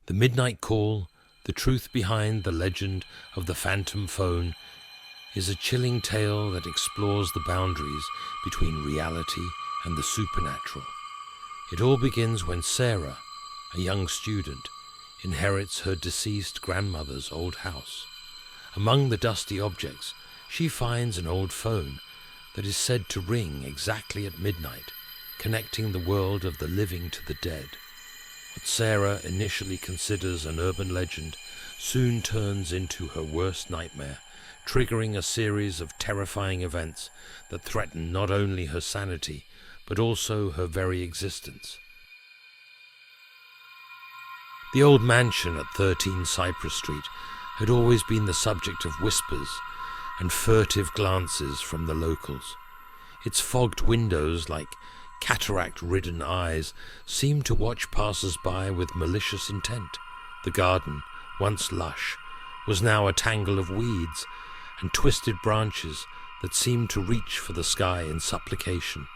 The Midnight Call, the truth behind the legend of the phantom phone, is a chilling tale that explores the boundaries between reality and the supernatural. It all begins when Sarah, a young student, inherits her deceased grandmother's old house. Among the dusty objects, she finds an old phone that is said to ring exactly at midnight, connecting the world of the living to the dead. What Sarah initially considers an urban legend soon turns into her worst nightmare, triggering a series of terrifying events that threaten not only her sanity, but also her very existence. The old mansion at 13 Cypress Street had always been the subject of whispers and furtive glances from the locals. Its fogged windows, like cataract-ridden eyes, seemed to watch passers-by with malicious intent. The garden, once lush, was now a tangle of weeds and twisted branches that seemed to reach for the sky in supplication.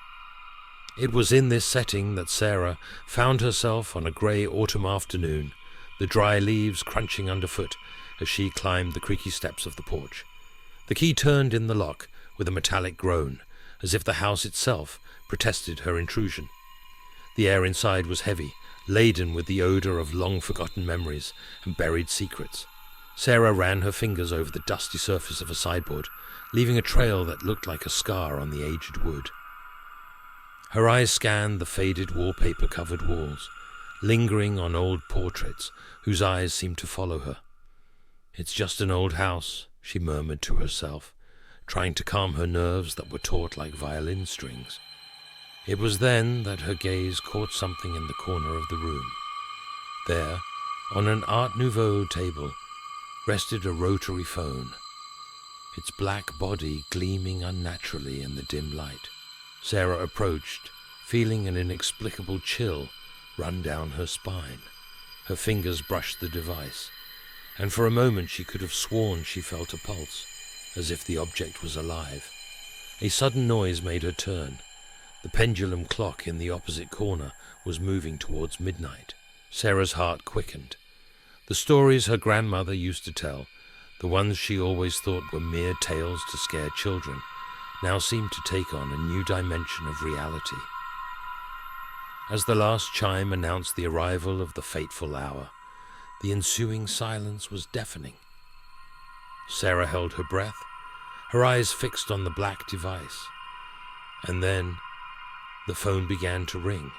It was in this setting that Sarah found herself on a grey autumn afternoon, the dry leaves crunching underfoot as she climbed the creaky steps of the porch. The key turned in the lock with a metallic groan, as if the house itself protested her intrusion. The air inside was heavy, laden with the odour of long-forgotten memories and buried secrets. Sarah ran her fingers over the dusty surface of a sideboard, leaving a trail that looked like a scar on the aged wood. Her eyes scanned the faded wallpaper-covered walls, lingering on old portraits whose eyes seemed to follow her. "It's just an old house," she murmured to herself, trying to calm her nerves that were taut like violin strings. It was then that her gaze caught something in the corner of the room. There, on an Art Nouveau table, rested a rotary phone, its black body gleaming unnaturally in the dim light. Sarah approached, feeling an inexplicable chill run down her spine. Her fingers brushed the device, and for a moment she could have sworn she felt a pulse, as if the object was alive. A sudden noise made her turn. The pendulum clock in the opposite corner was moving towards midnight. Sarah's heart quickened. The stories her grandmother used to tell, the ones she always thought were mere tales to scare children, now seemed to take on a new dimension of reality. As the last chime announced the arrival of the fateful hour, the ensuing silence was deafening. Sarah held her breath, her eyes fixed on the black device, and then the phone began to ring.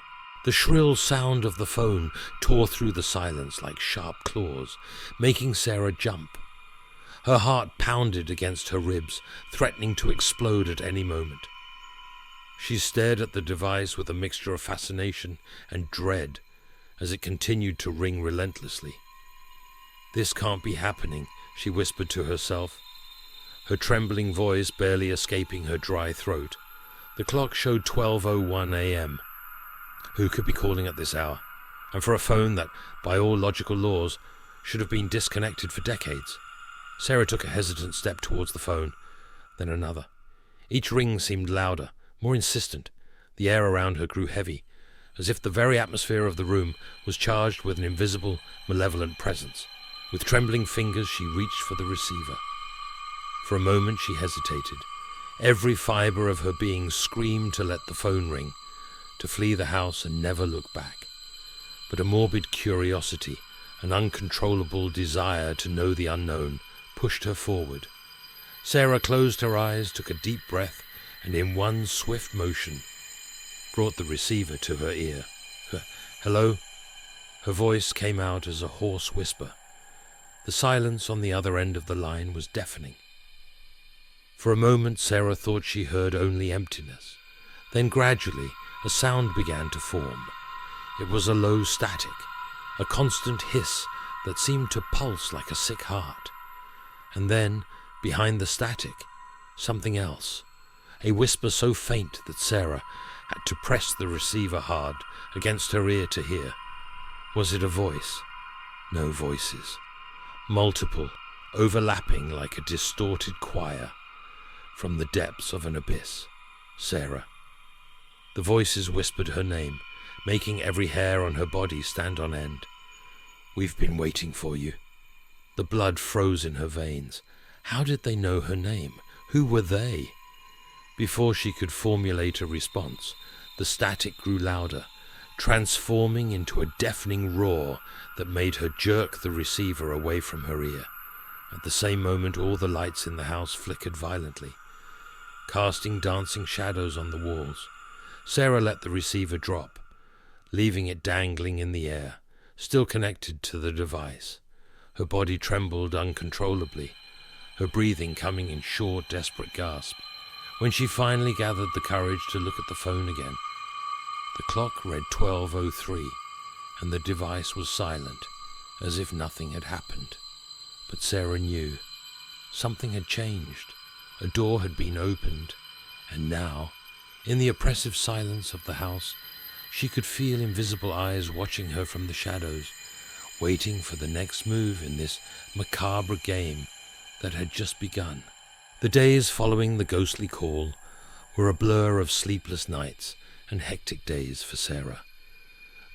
The shrill sound of the phone tore through the silence like sharp claws, making Sarah jump. Her heart pounded against her ribs, threatening to explode at any moment. She stared at the device with a mixture of fascination and dread as it continued to ring relentlessly. "This can't be happening," she whispered to herself, her trembling voice barely escaping her dry throat. The clock showed 12:01 a.m. Who could be calling at this hour? And for a phone that, by all logical laws, should have been disconnected for decades. Sarah took a hesitant step towards the phone, then another. Each ring seemed louder, more insistent. The air around her grew heavy, as if the very atmosphere of the room was charged with an invisible, malevolent presence. With trembling fingers she reached for the receiver. For a moment she hesitated. Every fibre of her being screamed to let the phone ring, to flee the house and never look back. But a morbid curiosity, an uncontrollable desire to know the unknown, pushed her forward. Sarah closed her eyes, took a deep breath, and in one swift motion brought the receiver to her ear. "Hello?" Her voice came out as a hoarse whisper. The silence on the other end of the line was deafening. For a moment Sarah thought she heard only emptiness. Then gradually a sound began to form. It was a low static, a constant hiss that seemed to pulse like a sick heart. And then, behind the static, something else, a whisper so faint that Sarah had to press the receiver hard against her ear to hear. Was it a voice? No voices. Multiple, overlapping like a distorted choir from the depths of an abyss. Sarah. The voices whispered her name, making every hair on her body stand on end. "We've been waiting for you." The blood froze in her veins. How did they know her name? Who were they? Before she could formulate a response, the static grew louder, transforming into a deafening roar that made her jerk the receiver away from her ear. At the same moment, all the lights in the house flickered violently, casting dancing shadows on the walls. Sarah let the receiver drop, leaving it dangling in the air, still connected to the device. Her body trembled uncontrollably, her breathing coming in short, desperate gasps. When she finally gathered the courage to look at the phone again, the clock read 12:03, and the device was silent, as if nothing had happened. But Sarah knew. Something had changed. A door had been opened, and now, in the oppressive silence of the house, she could feel invisible eyes watching her from the shadows, waiting for the next move in this macabre game that had just begun. The days following the ghostly call were a blur of sleepless nights and hectic days for Sarah.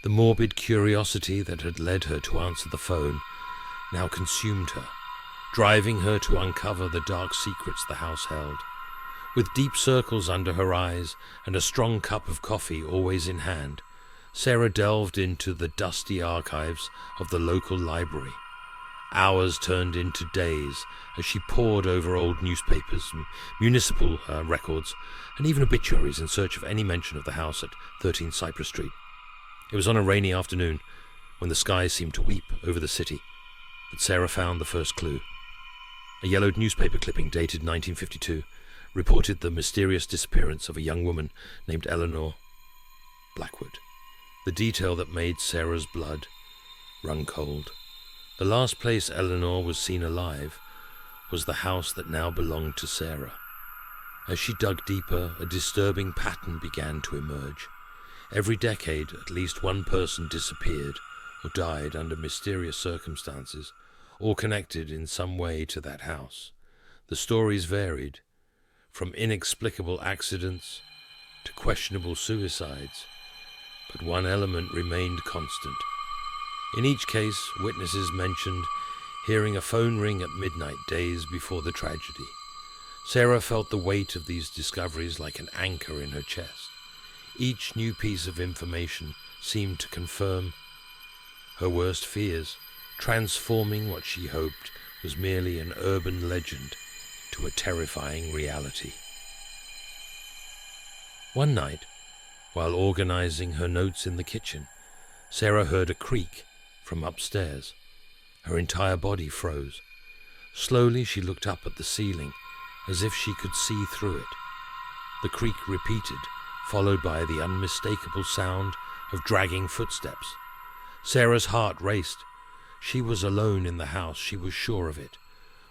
The morbid curiosity that had led her to answer the phone now consumed her, driving her to uncover the dark secrets the house held. With deep circles under her eyes and a strong cup of coffee always in hand, Sarah delved into the dusty archives of the local library. Hours turned into days as she pored over old newspapers, municipal records, and even obituaries in search of any mention of the house at 13 Cypress Street. It was on a rainy afternoon when the sky seemed to weep over the city that Sarah found the first clue. A yellowed newspaper clipping dated 1952 reported the mysterious disappearance of a young woman named Eleanor Blackwood. The detail that made Sarah's blood run cold. The last place Eleanor was seen alive was the house that now belonged to Sarah. As she dug deeper, a disturbing pattern began to emerge. Every decade, at least one person disappeared or died under mysterious circumstances, all connected in some way to that house. The stories varied, from inexplicable accidents to questionable suicides, but one element remained constant. In each case, witnesses mentioned hearing a phone ring at midnight days before the tragedy. Sarah felt the weight of these discoveries like an anchor in her chest. Each new piece of information seemed to confirm her worst fears, transforming what she hoped was merely an urban legend to a terrifying reality. One night, while organizing her notes in the kitchen, Sarah heard a creak from upstairs. Her entire body froze. Slowly she looked up at the ceiling, as if she could see through it. The creak repeated, followed by the unmistakable sound of dragging footsteps. Sarah's heart raced. She was alone in the house, she was sure of it.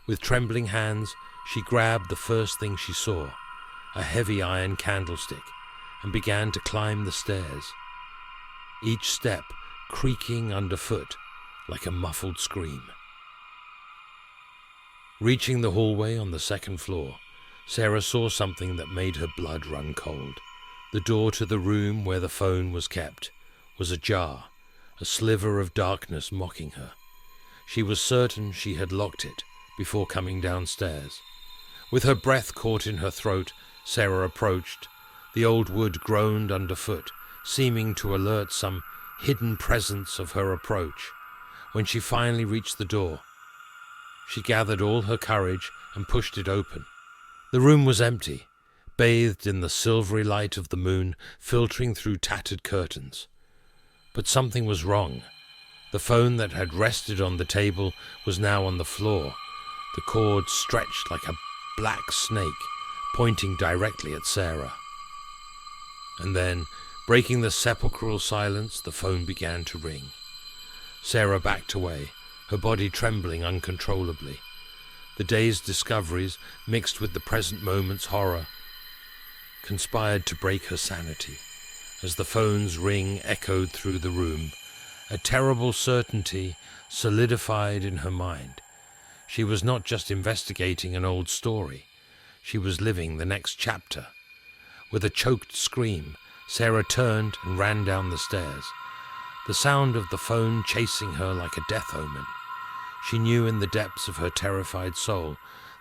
With trembling hands, she grabbed the first thing she saw, a heavy iron candlestick, and began to climb the stairs, each step creaking underfoot like a muffled scream. Reaching the hallway on the second floor, Sarah saw something that made her blood run cold. The door to the room where the phone was kept was ajar, a sliver of darkness mocking her. She was certain she had locked it before coming downstairs. With her breath caught in her throat, Sarah approached. The old wood groaned underfoot, seeming to alert some hidden presence of her approach. When she finally reached the door, she gathered all her courage and pushed it open. The room was empty, bathed in the silvery light of the moon filtering through tattered curtains. But something was wrong. The phone that had rested on the table was now on the floor, the cord stretched like a black snake, pointing directly at Sarah. And then, breaking the sepulchral silence, the phone began to ring. Sarah backed away, her body trembling uncontrollably. The day's discoveries, mixed with the present moment's horror, conspired to break her sanity. As the phone's ring echoed through the room, a terrible certainty solidified in her mind. She was not just investigating an old story, she was living the next chapter. With a choked scream, Sarah turned and ran down the stairs. the sound of the phone chasing her like a death omen. She knew in the depths of her terrified soul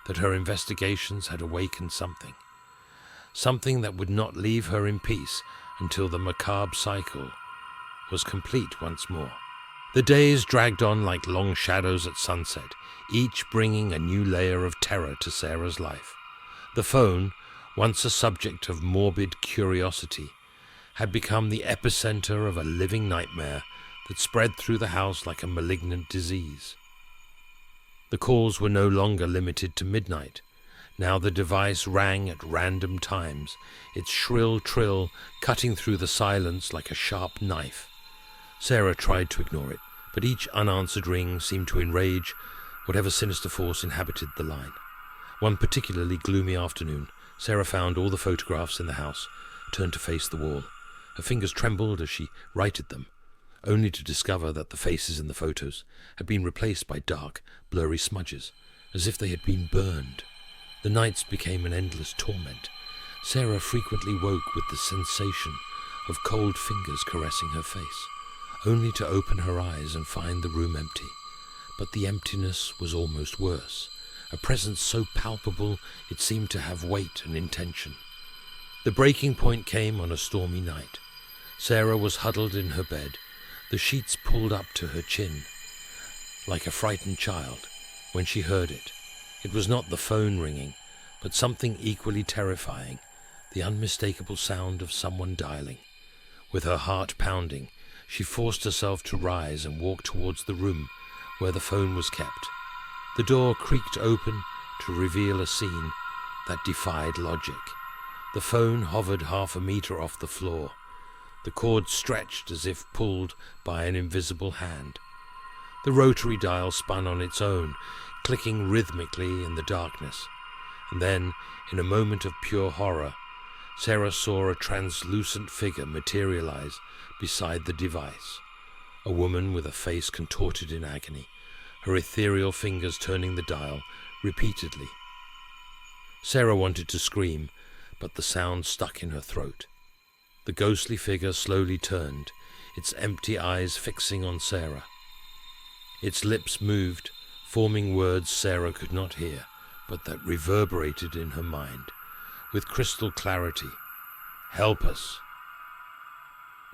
that her investigations had awakened something that would not leave her in peace until the macabre cycle was complete once more. The days dragged on like long shadows at sunset, each bringing a new layer of terror to Sarah's life. The phone, once a subject of morbid curiosity, had become the epicenter of a living nightmare that spread through the house like a malignant disease. The calls were no longer limited to midnight. Now the device rang at random times, its shrill trill cutting through the silence like a sharp knife. Sarah tried to ignore it, but each unanswered ring seemed to enrage whatever sinister force inhabited the line. One particularly gloomy afternoon, Sarah found all the photographs in the house turned to face the wall. Her fingers trembled as she righted them, only to discover that the faces in the photos had been replaced by dark, blurry smudges, as if they had been burned. The nights became an endless torment. Sarah frequently woke with the sensation of cold fingers caressing her face, only to open her eyes and find the room empty. But the emptiness was almost worse, a presence so palpable it seemed to have weight and intention. The breaking point came on a stormy night. Sarah was huddled in her bed, the sheets pulled up to her chin, like a frightened child, when she heard it. It was not the phone ringing, but something equally terrifying, the unmistakable sound of someone dialing. With her heart pounding, she forced herself to rise and walk towards the room where the phone was kept. The door creaked open to reveal a scene that defied logic. The phone hovered 1/2 meter off the floor. The cord stretched as if pulled by an invisible hand. The rotary dial spun on its own, clicking rhythmically in the darkness. And then, in a moment of pure horror, Sarah saw a translucent figure materialize beside the device. A woman with a face contorted in agony, her ethereal fingers turning the dial repeatedly. Sarah wanted to scream, but the sound stuck in her throat. The ghostly figure slowly turned, its empty eyes fixing on Sarah. Its lips moved, forming words Sarah could not hear, but that reverberated in her mind with crystal clarity. "Help us."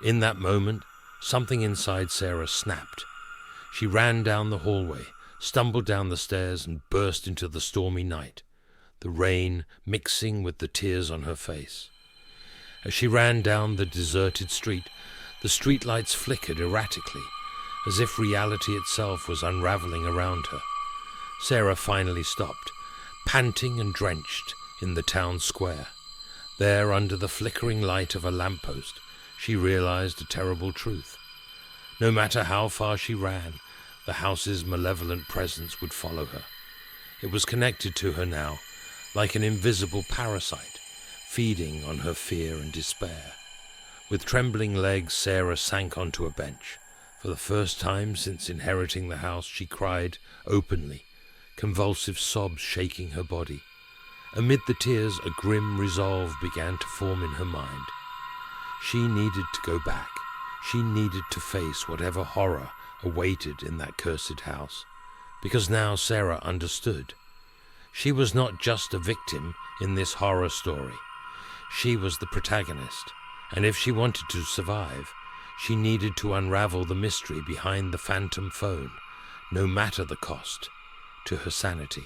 In that moment, something inside Sarah snapped. She ran down the hallway, stumbled down the stairs, and burst into the stormy night, the rain mixing with the tears on her face. As she ran down the deserted street, the streetlights flickered erratically, as if reality itself was unraveling around her. Sarah finally stopped, panting and drenched, in the town square. There, under the flickering light of a lamppost, she realized a terrible truth. No matter how far she ran, the house's malevolent presence would follow her. It was connected to her now, like an invisible parasite, feeding on her fear and despair. With trembling legs, Sarah sank onto a bench. For the first time since inheriting the house, she cried openly, convulsive sobs shaking her body. Amid the tears, a grim resolve began to form in her mind. She needed to go back. She needed to face whatever horror awaited in that cursed house. Because now Sarah understood. She was not just a victim in this horror story. She was the protagonist, and if she wanted to survive, she needed to unravel the mystery behind the phantom phone, no matter the cost, to her sanity.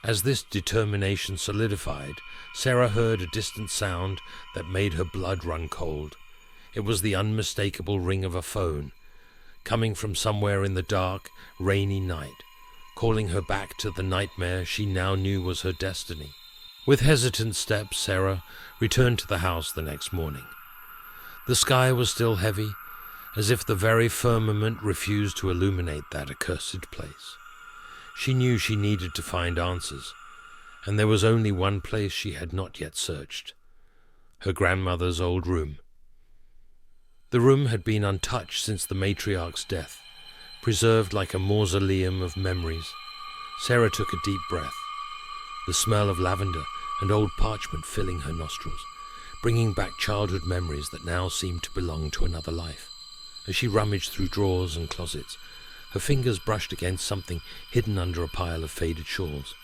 As this determination solidified, Sarah heard a distant sound that made her blood run cold. It was the unmistakable ring of a phone, coming from somewhere in the dark, rainy night, calling her back to the nightmare she now knew was her destiny. With hesitant steps, Sarah returned to the house the next morning. The sky was still heavy, as if the very firmament refused to illuminate that accursed place. She knew she needed to find answers, and there was only one place she had not yet searched: her grandmother's old room. The room had been untouched since the matriarch's death, preserved like a mausoleum of memories. Sarah took a deep breath, the smell of lavender and old parchment filling her nostrils, bringing back childhood memories that now seemed to belong to another life. As she rummaged through drawers and closets, her fingers brushed against something hidden under a pile of faded shawls.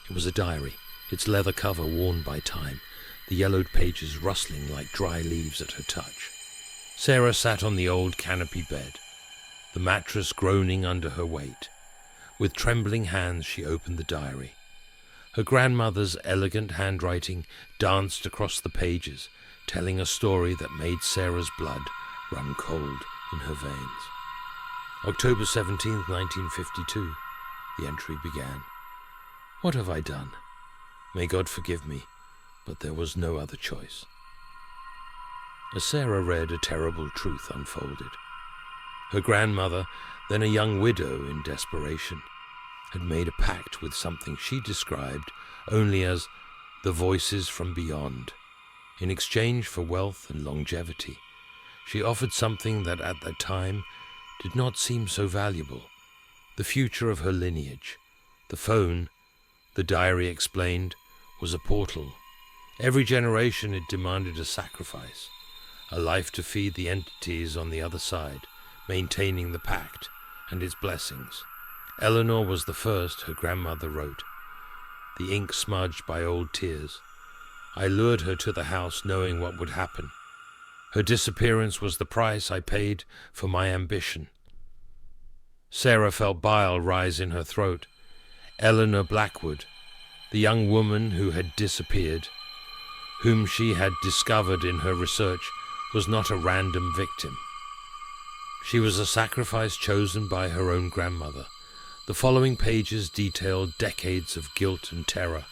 It was a diary, its leather cover worn by time, the yellowed pages rustling like dry leaves at her touch. Sarah sat on the old canopy bed, the mattress groaning under her weight. With trembling hands she opened the diary. Her grandmother's elegant handwriting danced across the pages, telling a story that made Sarah's blood run cold in her veins. October 17th, 1952, the entry began. What have I done? May God forgive me, but there was no other choice. As Sarah read, a terrible truth unfolded. Her grandmother, then a young widow in desperation, had made a pact with something she described only as the voices from beyond. In exchange for wealth and longevity, she offered something that at that time did not seem so valuable, the future of her lineage. The phone, the diary explained, was a portal. Every generation it demanded a sacrifice, a life to feed the entities on the other side, maintaining the pact and its blessings. Eleanor was the first, her grandmother wrote, the ink smudged by old tears. I lured her to the house knowing what would happen. Her disappearance was the price I paid for my ambition. Sarah felt bile rise in her throat. Eleanor Blackwood, the young woman who had disappeared, whom she had discovered in her research, was not a random victim. She was a sacrifice chosen by her own grandmother. The following pages detailed decades of guilt and terror.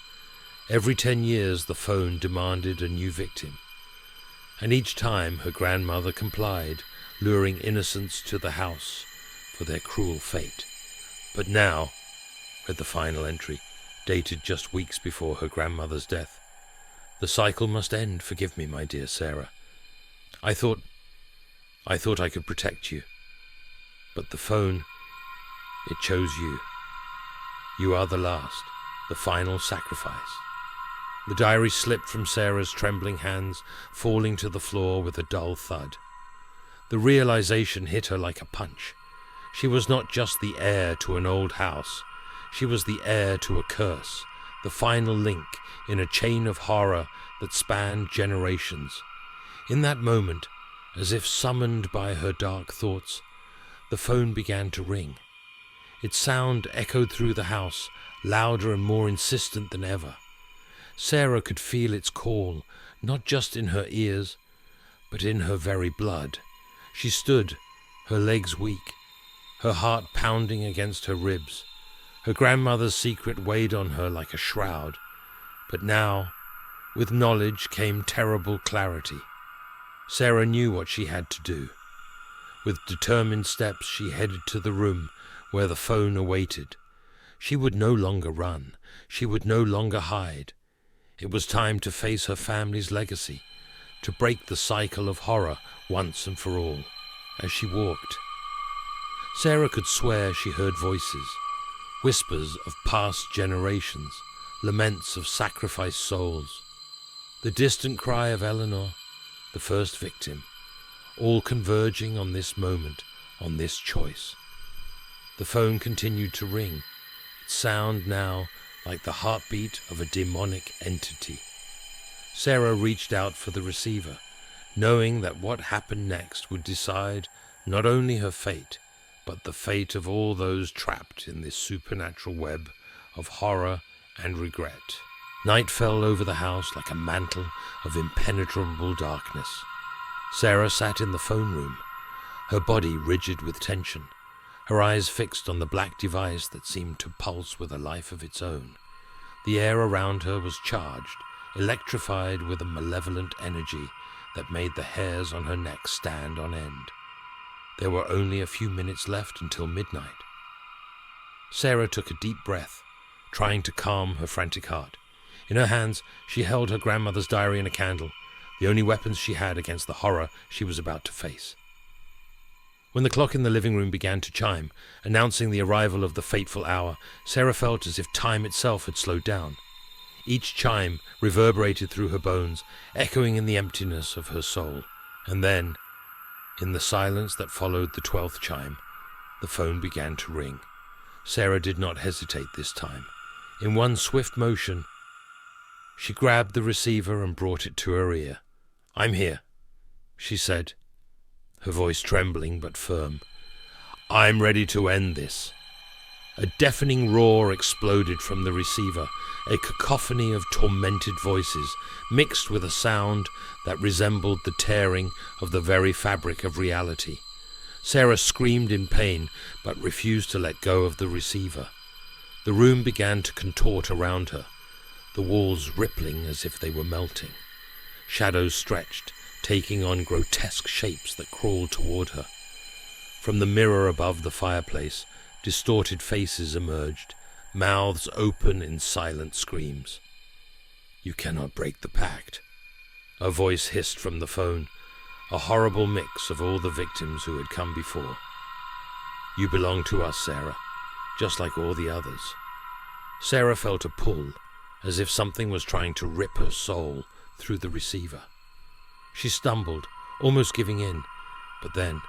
Every 10 years the phone demanded a new victim, and each time her grandmother complied, luring innocents to the house for their cruel fate. But now, read the final entry, dated just weeks before her grandmother's death, the cycle must end. Forgive me, my dear Sarah. I thought I could protect you, but the phone, it chose you. You are the last, the final sacrifice. The diary slipped from Sarah's trembling hands, falling to the floor with a dull thud. The realization hit her like a punch. She was not just the heir to an old house. She was the heir to a curse, the final link in a chain of horror that spanned generations. In that moment, as if summoned by her dark thoughts, the phone began to ring. Its sound echoed through the house, louder and more insistent than ever. Sarah could feel its call, not just in her ears, but in her very blood. She stood, her legs weak, her heart pounding against her ribs. Her grandmother's secret weighed on her like a shroud. But now, with knowledge came terrible clarity. Sarah knew what she had to do. With determined steps she headed to the room where the phone awaited. She would no longer run. She would no longer hide. It was time to face her family's legacy, to break the cycle of horror once and for all. As she walked, Sarah could swear she heard voices, whispers of past generations, laments of sacrificed souls, the distant cry of Eleanor, the first victim, all converging on this moment, on this choice. The phone continued to ring, its sound now like the heartbeat of a demonic entity. Sarah reached out for the receiver, knowing that what happened next would decide not only her fate, but the fate of all those trapped in this supernatural web of horror and regret. Night fell over the house like a mantle of impenetrable darkness. Sarah sat in the phone room, her body rigid with tension, her eyes fixed on the black device that seemed to pulse with a life of its own. The air around her was charged, electrified with a malevolent energy that made the hairs on her neck stand on end. There were only a few minutes left until midnight. Sarah took a deep breath, trying to calm her frantic heart. In her hands, she held her grandmother's diary and a candle, the only weapons she had against the horror she was about to face. When the clock in the living room began to chime, announcing the arrival of the fateful hour, Sarah felt as if time itself had slowed down. Each chime reverberated through her bones, echoing in the emptiness of her soul. And then, In the silence that followed the 12th chime, the phone began to ring. Sarah did not hesitate this time. In one swift motion, she grabbed the receiver and brought it to her ear. "I'm here," she said, her voice trembling but firm. "I'm ready to end this." A deafening roar exploded from the receiver, a cacophony of tormented voices, mixed with a sound that resembled the tearing of the very fabric of reality. Sarah screamed in pain, but refused to let go of the receiver. The room began to contort around her, the walls rippling as if they were melting. Shadows stretched, taking on grotesque shapes that crawled toward her. From the mirror above the fireplace, distorted faces emerged, mouths open in silent screams. "You cannot break the pact," a voice hissed from the phone, a horrible mix of all the victims who had come before. "You belong to us, Sarah, just like all the others." Sarah felt a pull, as if something was trying to rip her soul through the receiver. She stumbled, almost giving in, but then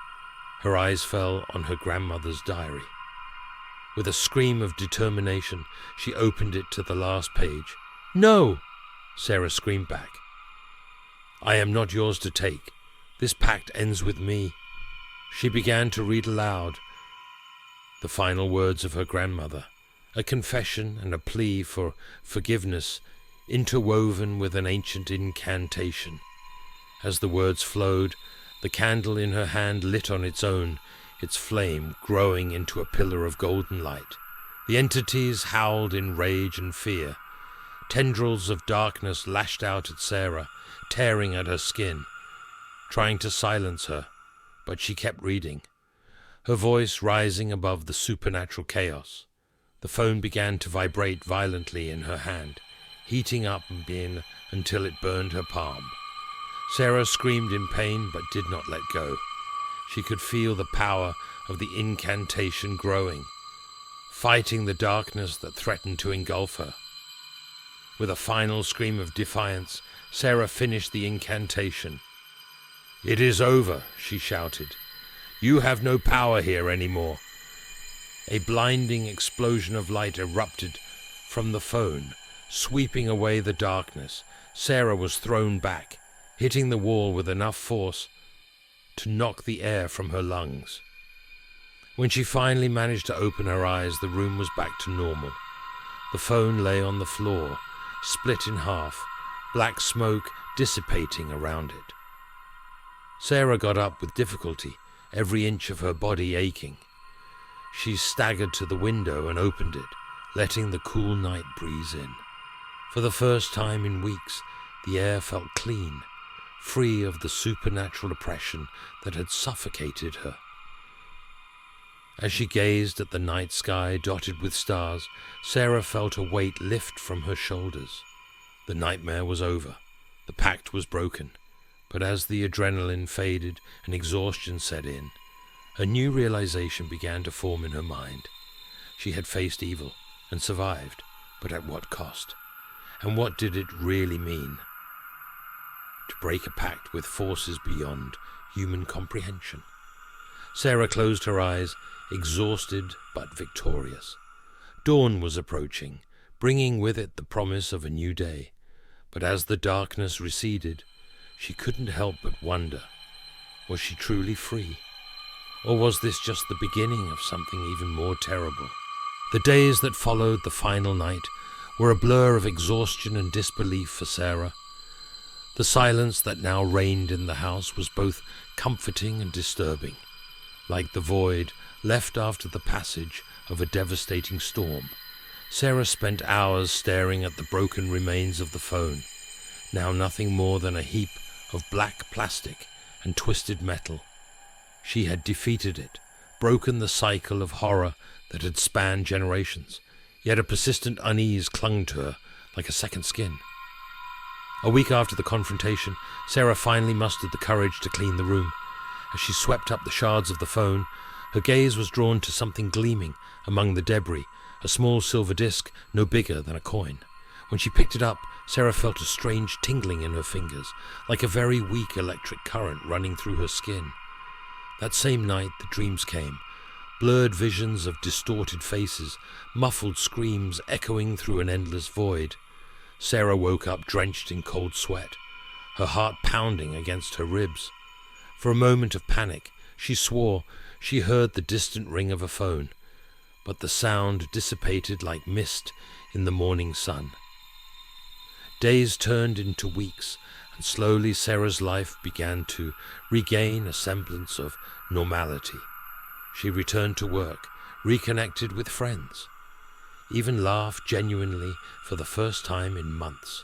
her eyes fell on her grandmother's diary. With a scream of determination, she opened it to the last page. "No!" Sarah screamed back. "I am not yours to take. This pact ends with me." She began to read aloud the final words of her grandmother, a confession and a plea for forgiveness interwoven with an ancient incantation. As the words flowed, the candle in her hand lit on its own, its flame growing into a pillar of golden light. The entities howled in rage and fear. Tendrils of darkness lashed out at Sarah, tearing at her skin, trying to silence her, but she kept reading, her voice rising above the supernatural chaos. The phone began to vibrate violently in her hand, heating up until it burned her palm. Sarah screamed in pain but did not let go. She could feel the power of the incantation growing, fighting the darkness that threatened to engulf her. With a final scream of defiance, Sarah finished the incantation. "It is over," she shouted. "You have no power here anymore." A blinding explosion of light erupted from the phone, sweeping away the darkness. Sarah was thrown back, hitting the wall with enough force to knock the air from her lungs. When she finally managed to open her eyes, the room was back to normal. The phone lay on the floor, split in half, black smoke dissipating around it. Sarah got up with difficulty, every inch of her body aching. She staggered to the window and opened it, letting the cool night breeze in. For the first time in weeks, the air felt clean, free of the supernatural oppression that had suffocated her. As she gazed at the night sky dotted with stars, Sarah felt a weight lift from her shoulders. The nightmare was over. The pact was broken. But as the adrenaline faded and exhaustion set in, a new realization began to form in her mind. She had faced evil and survived, but at what cost? And what did it really mean to break a pact with forces beyond human comprehension? Sarah closed her eyes, exhausted but victorious. Dawn was approaching, bringing with it the promise of a new day. But as the darkness receded, she couldn't help but wonder, was she truly free? Or was this just the beginning of something even more terrible? The days that followed the final night were a blur of exhaustion and disbelief for Sarah. The silence that now reigned in the house was both comforting and disturbing, like the void left after the passage of a devastating storm. Sarah spent hours staring at the broken remains of the phone, now nothing more than a heap of black plastic and twisted metal. She had defeated it, broken the cycle of horror that had spanned generations, yet a persistent unease clung to her like a second skin. A week after the confrontation, Sarah finally mustered the courage to clean the room. As she swept up the shards of the phone, her gaze was drawn to something gleaming among the debris, a small silver disc no bigger than a coin. When she picked it up, Sarah felt a strange tingling in her fingers, like a very weak electric current running through her skin. That same night the dreams came, blurred visions of distorted faces, muffled screams echoing through an endless void. Sarah woke up drenched in cold sweat, her heart pounding against her ribs. For a moment of panic, she swore she heard the distant ring of a phone, but the sound dissipated like mist in the morning sun. Days turned into weeks, and slowly Sarah's life began to regain a semblance of normality. She returned to work, reconnected with friends, even laughed genuinely for the first time in months.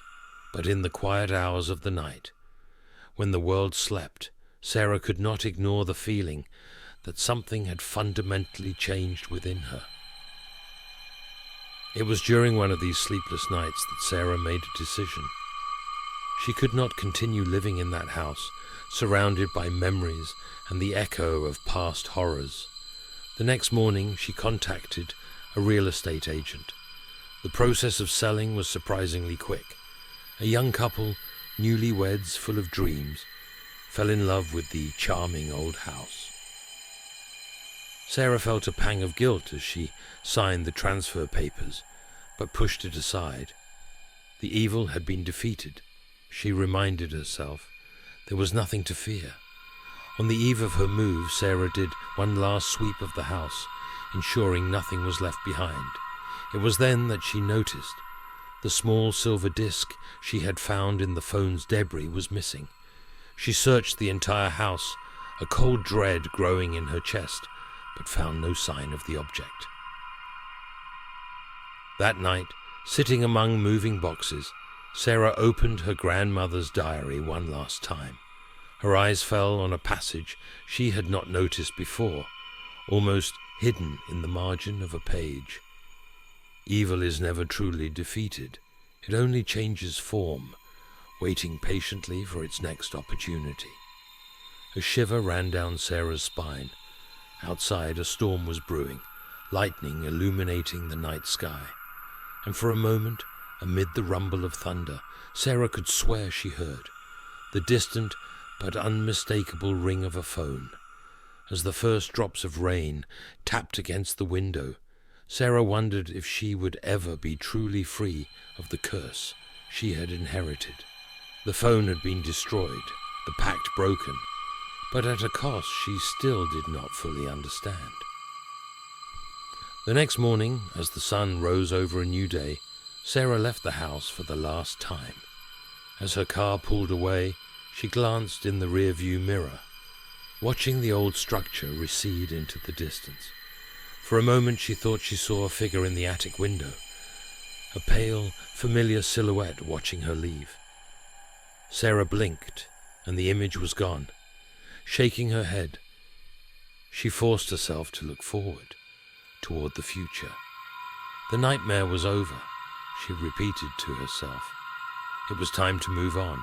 But in the quiet hours of the night, when the world slept, Sarah could not ignore the feeling that something had fundamentally changed within her. It was during one of these sleepless nights that Sarah made a decision. She could not continue living in that house, surrounded by memories and the echo of past horrors. The next morning, she contacted a real estate agent. The process of selling was surprisingly quick. A young couple, newlyweds full of dreams, fell in love with the charming old house. Sarah felt a pang of guilt as she signed the transfer papers, but pushed it aside. The evil had been defeated. She reminded herself there was nothing to fear. On the eve of her move, Sarah did one last sweep of the house, ensuring nothing was left behind. It was then that she noticed the small silver disc she had found in the phone's debris was missing. She searched the entire house, a cold dread growing in her chest, but found no sign of the object. That night, sitting among moving boxes, Sarah opened her grandmother's diary one last time. Her eyes fell on a passage she had not noticed before, almost hidden in the margin of a page. Evil is never truly defeated. It only changes form, waiting patiently for its next opportunity. A shiver ran down Sarah's spine. Outside, a storm was brewing, lightning illuminating the night sky. And for a moment, amid the rumble of thunder, Sarah could swear she heard the distant but unmistakable ring of a phone. As the first drops of rain tapped against the window, Sarah wondered if she would ever be truly free of the curse she had inherited. The phone had been destroyed, the pact broken, but at a cost she still did not fully understand. The next morning, as the sun rose over a new day, Sarah left the house for the last time. As her car pulled away, she glanced in the rear-view mirror, watching the old structure recede into the distance. For a moment she thought she saw a figure in the attic window, a pale, familiar silhouette watching her leave. Sarah blinked, and the image was gone. Shaking her head, she forced herself to look forward, toward the future. The nightmare was over, she repeated to herself. It was time to move on.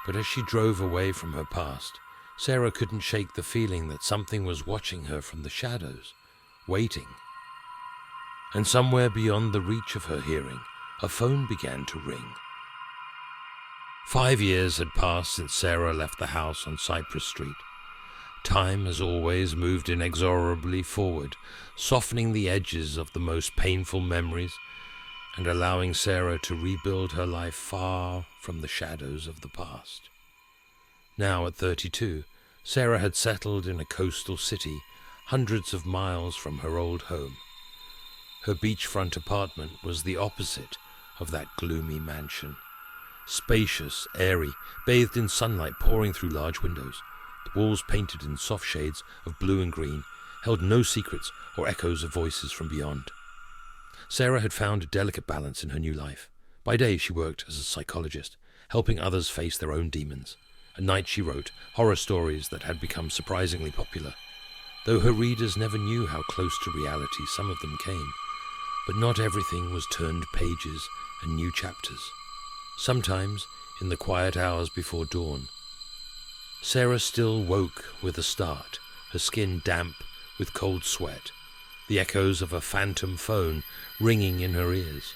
But as she drove away from her past, Sarah couldn't shake the feeling that something was watching her from the shadows, waiting. And somewhere beyond the reach of her hearing, a phone began to ring. 5 years had passed since Sarah left the house on Cypress Street. Time, as always, moved inexorably forward, softening the edges of the most painful memories and allowing Sarah to rebuild her life far from the shadows of the past. Now, at 32, Sarah had settled in a coastal city, hundreds of miles from her old home. Her beachfront apartment was the opposite of that gloomy mansion. Spacious, airy, bathed in sunlight pouring through large windows. The walls, painted in soft shades of blue and green, held no secrets or echoes of voices from beyond. Sarah had found a delicate balance in her new life. By day she worked as a psychologist, helping others face their own demons. At night she wrote horror stories that had become surprisingly popular, though her readers never knew how close to reality some of them came. But not everything was turned pages and new chapters. Sometimes, in the quiet hours before dawn, Sarah still woke with a start, her skin damp with cold sweat, the echoes of a phantom phone ringing in her ears.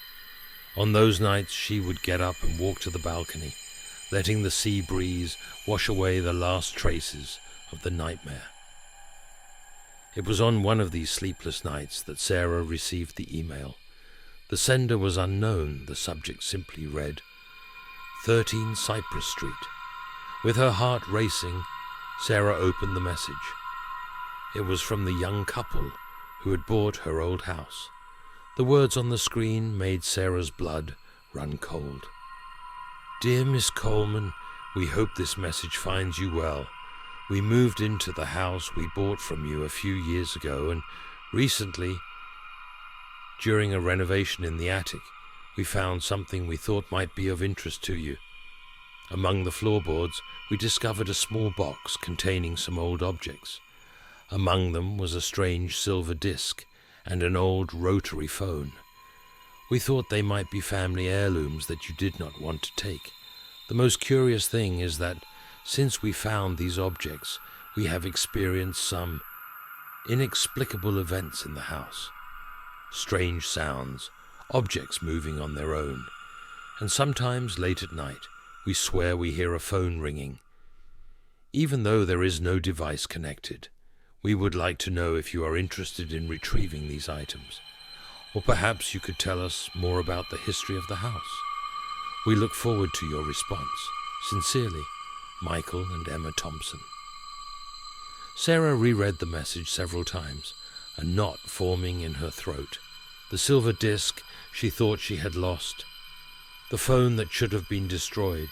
On those nights she would get up and walk to the balcony, letting the sea breeze wash away the last traces of the nightmare. It was on one of these sleepless nights that Sarah received the email. The sender was unknown. The subject simply read, 13 Cypress Street. With her heart racing, Sarah opened the message. It was from the young couple who had bought her old house. The words on the screen made Sarah's blood run cold. Dear Miss Coleman, we hope this message finds you well. We moved into the house we bought from you a few years ago, and recently, during a renovation in the attic, we found something we thought might be of interest to you. Among the floorboards, we discovered a small box containing some old objects. Among them was a strange silver disc and an old rotary phone. We thought they might be family heirlooms that you did not want to take. The most curious thing is that since we found these objects, we have experienced some inexplicable events in the house. Strange sounds, objects moving on their own, and sometimes late at night we swear we hear a phone ringing. Even though there is no device connected, we would like to know if you are interested in retrieving these items, or perhaps you could tell us more about the history of the house. We look forward to your response. Sincerely, Michael and Emma Thompson. Sarah reread the message several times, a knot forming in her throat. The silver disc she thought she had lost, the phone that should have been destroyed,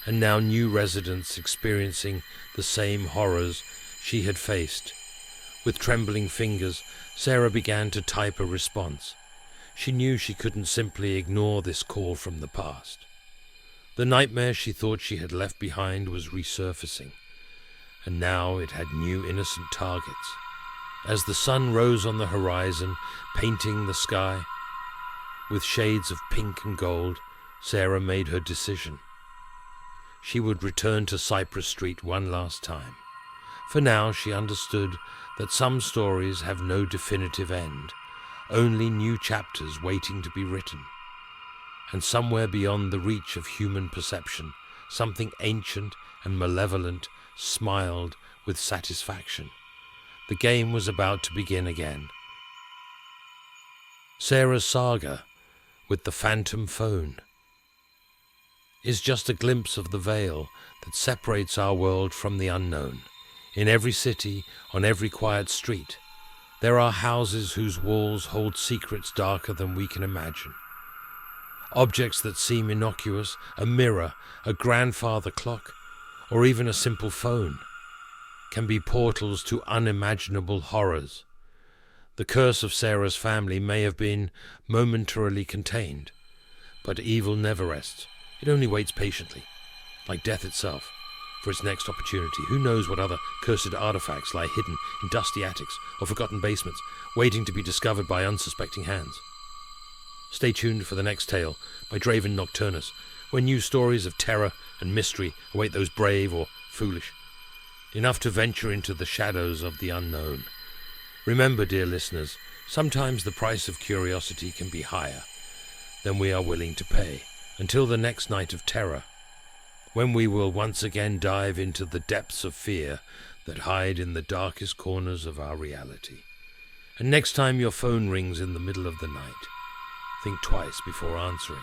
and now new residents experiencing the same horrors she had faced. With trembling fingers, Sarah began to type a response. She knew she couldn't simply ignore this call from the past. The nightmare she thought she had left behind was resurfacing, and now it had new innocent targets. As the sun rose on the horizon, painting the sky with shades of pink and gold, Sarah made her decision. She would return to Cypress Street one last time. For now, she understood that some stories have no definitive end, only new chapters waiting to be written. And somewhere beyond the reach of human perception, something ancient and malevolent smiled with satisfaction. The game was about to begin again. Sarah's saga with the phantom phone is just a glimpse of the veil that separates our world from the unknown. In every city, on every quiet street, there are houses whose walls hold secrets darker than we can imagine. Objects that seem innocuous, a mirror, a grandfather clock, or even a simple phone, can be portals to unimaginable horrors. The curse of Sarah's family may have been momentarily contained, but evil never rests. It only waits patiently, like death itself, for its next opportunity. Who knows what other cursed artifacts lie hidden in dusty attics or forgotten basements, waiting to be discovered by unsuspecting hands. Stay tuned for the next tale by Draven Nocturnus, where new stories of terror and mystery await those brave or foolish enough to venture into the shadows of the unknown. Remember, dear listeners, sometimes the price of curiosity can be higher than we are willing to pay. Until the next night of terror, when we will once again dive into the depths of fear that hide in the darkest corners of our reality. And next time your phone rings in the middle of the night, think twice before answering.